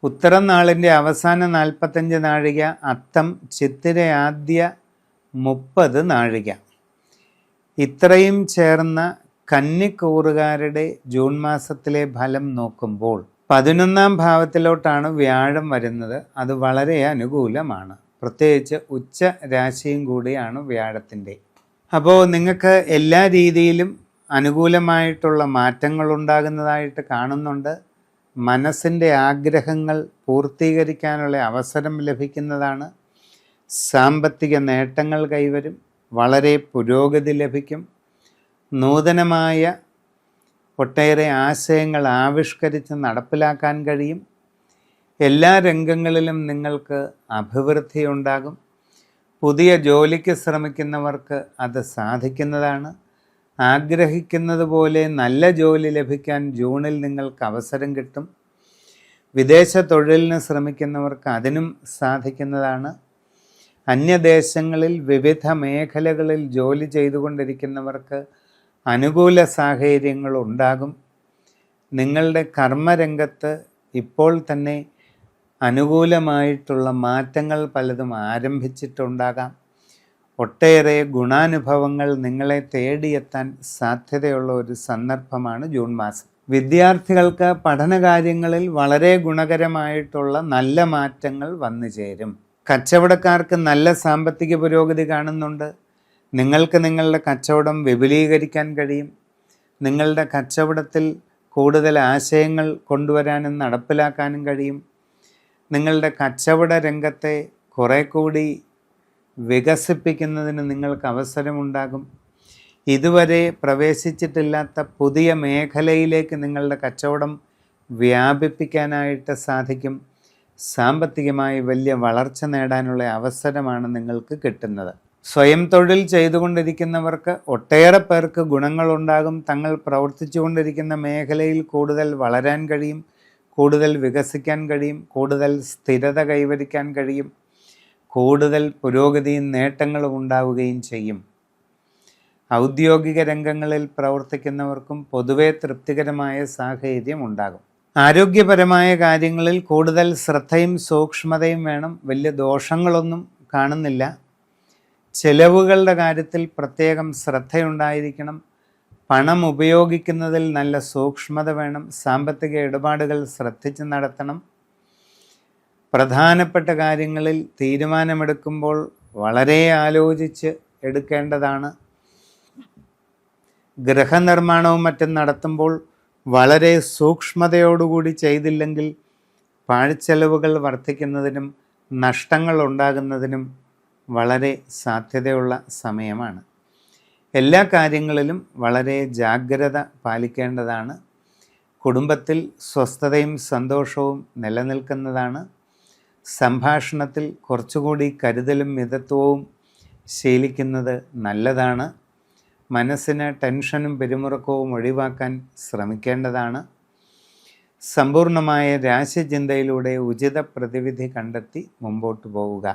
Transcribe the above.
ഉത്തരം നാളിൻ്റെ അവസാന 45 നാഴിക, അത്തം ചിത്തിര ആദ്യ 30 നാഴിക. ഇത്രയും ചേർന്ന കന്നിക്കൂറുകാരുടെ ജൂൺ മാസത്തിലെ ഫലം നോക്കുമ്പോൾ 11ാം ഭാവത്തിലോട്ടാണ് വ്യാഴം വരുന്നത്. അത് വളരെ അനുകൂലമാണ്. പ്രത്യേകിച്ച് ഉച്ച രാശിയും കൂടിയാണ് വ്യാഴത്തിൻ്റെ. അപ്പോൾ നിങ്ങൾക്ക് എല്ലാ രീതിയിലും അനുകൂലമായിട്ടുള്ള മാറ്റങ്ങൾ ഉണ്ടാകുന്നതായിട്ട് കാണുന്നുണ്ട്. മനസ്സിൻ്റെ ആഗ്രഹങ്ങൾ പൂർത്തീകരിക്കാനുള്ള അവസരം ലഭിക്കുന്നതാണ്. സാമ്പത്തിക നേട്ടങ്ങൾ കൈവരും. വളരെ പുരോഗതി ലഭിക്കും. നൂതനമായ ഒട്ടേറെ ആശയങ്ങൾ ആവിഷ്കരിച്ച് നടപ്പിലാക്കാൻ കഴിയും. എല്ലാ രംഗങ്ങളിലും നിങ്ങൾക്ക് അഭിവൃദ്ധി ഉണ്ടാകും. പുതിയ ജോലിക്ക് ശ്രമിക്കുന്നവർക്ക് അത് സാധിക്കുന്നതാണ്. ആഗ്രഹിക്കുന്നത് പോലെ നല്ല ജോലി ലഭിക്കാൻ ജൂണിൽ നിങ്ങൾക്ക് അവസരം കിട്ടും. വിദേശ തൊഴിലിന് ശ്രമിക്കുന്നവർക്ക് അതിനും സാധിക്കുന്നതാണ്. അന്യദേശങ്ങളിൽ വിവിധ മേഖലകളിൽ ജോലി ചെയ്തുകൊണ്ടിരിക്കുന്നവർക്ക് അനുകൂല സാഹചര്യങ്ങൾ ഉണ്ടാകും. നിങ്ങളുടെ കർമ്മരംഗത്ത് ഇപ്പോൾ തന്നെ അനുകൂലമായിട്ടുള്ള മാറ്റങ്ങൾ പലതും ആരംഭിച്ചിട്ടുണ്ടാകാം. ഒട്ടേറെ ഗുണാനുഭവങ്ങൾ നിങ്ങളെ തേടിയെത്താൻ സാധ്യതയുള്ള ഒരു സന്ദർഭമാണ് ജൂൺ മാസം. വിദ്യാർത്ഥികൾക്ക് പഠനകാര്യങ്ങളിൽ വളരെ ഗുണകരമായിട്ടുള്ള നല്ല മാറ്റങ്ങൾ വന്നു ചേരും. കച്ചവടക്കാർക്ക് നല്ല സാമ്പത്തിക പുരോഗതി കാണുന്നുണ്ട്. നിങ്ങൾക്ക് നിങ്ങളുടെ കച്ചവടം വിപുലീകരിക്കാൻ കഴിയും. നിങ്ങളുടെ കച്ചവടത്തിൽ കൂടുതൽ ആശയങ്ങൾ കൊണ്ടുവരാനും നടപ്പിലാക്കാനും കഴിയും. നിങ്ങളുടെ കച്ചവട രംഗത്തെ കുറേ കൂടി വികസിപ്പിക്കുന്നതിന് നിങ്ങൾക്ക് അവസരമുണ്ടാകും. ഇതുവരെ പ്രവേശിച്ചിട്ടില്ലാത്ത പുതിയ മേഖലയിലേക്ക് നിങ്ങളുടെ കച്ചവടം വ്യാപിപ്പിക്കാനായിട്ട് സാധിക്കും. സാമ്പത്തികമായി വലിയ വളർച്ച നേടാനുള്ള അവസരമാണ് നിങ്ങൾക്ക് കിട്ടുന്നത്. സ്വയം തൊഴിൽ ചെയ്തുകൊണ്ടിരിക്കുന്നവർക്ക് ഒട്ടേറെ പേർക്ക് ഗുണങ്ങളുണ്ടാകും. തങ്ങൾ പ്രവർത്തിച്ചു കൊണ്ടിരിക്കുന്ന മേഖലയിൽ കൂടുതൽ വളരാൻ കഴിയും, കൂടുതൽ വികസിക്കാൻ കഴിയും, കൂടുതൽ സ്ഥിരത കൈവരിക്കാൻ കഴിയും, കൂടുതൽ പുരോഗതിയും നേട്ടങ്ങളും ഉണ്ടാവുകയും ചെയ്യും. ഔദ്യോഗിക രംഗങ്ങളിൽ പ്രവർത്തിക്കുന്നവർക്കും പൊതുവെ തൃപ്തികരമായ സാഹചര്യം ഉണ്ടാകും. ആരോഗ്യപരമായ കാര്യങ്ങളിൽ കൂടുതൽ ശ്രദ്ധയും സൂക്ഷ്മതയും വേണം. വലിയ ദോഷങ്ങളൊന്നും കാണുന്നില്ല. ചെലവുകളുടെ കാര്യത്തിൽ പ്രത്യേകം ശ്രദ്ധയുണ്ടായിരിക്കണം. പണം ഉപയോഗിക്കുന്നതിൽ നല്ല സൂക്ഷ്മത വേണം. സാമ്പത്തിക ഇടപാടുകൾ ശ്രദ്ധിച്ച് നടത്തണം. പ്രധാനപ്പെട്ട കാര്യങ്ങളിൽ തീരുമാനമെടുക്കുമ്പോൾ വളരെ ആലോചിച്ച് എടുക്കേണ്ടതാണ്. ഗൃഹനിർമ്മാണവും മറ്റും നടത്തുമ്പോൾ വളരെ സൂക്ഷ്മതയോടുകൂടി ചെയ്തില്ലെങ്കിൽ പാഴ്ചെലവുകൾ വർദ്ധിക്കുന്നതിനും നഷ്ടങ്ങൾ ഉണ്ടാകുന്നതിനും വളരെ സാധ്യതയുള്ള സമയമാണ്. എല്ലാ കാര്യങ്ങളിലും വളരെ ജാഗ്രത പാലിക്കേണ്ടതാണ്. കുടുംബത്തിൽ സ്വസ്ഥതയും സന്തോഷവും നിലനിൽക്കുന്നതാണ്. സംഭാഷണത്തിൽ കുറച്ചുകൂടി കരുതലും മിതത്വവും ശീലിക്കുന്നത് നല്ലതാണ്. മനസ്സിന് ടെൻഷനും പിരിമുറുക്കവും ഒഴിവാക്കാൻ ശ്രമിക്കേണ്ടതാണ്. സമ്പൂർണമായ രാശിചിന്തയിലൂടെ ഉചിത പ്രതിവിധി കണ്ടെത്തി മുമ്പോട്ട് പോവുക.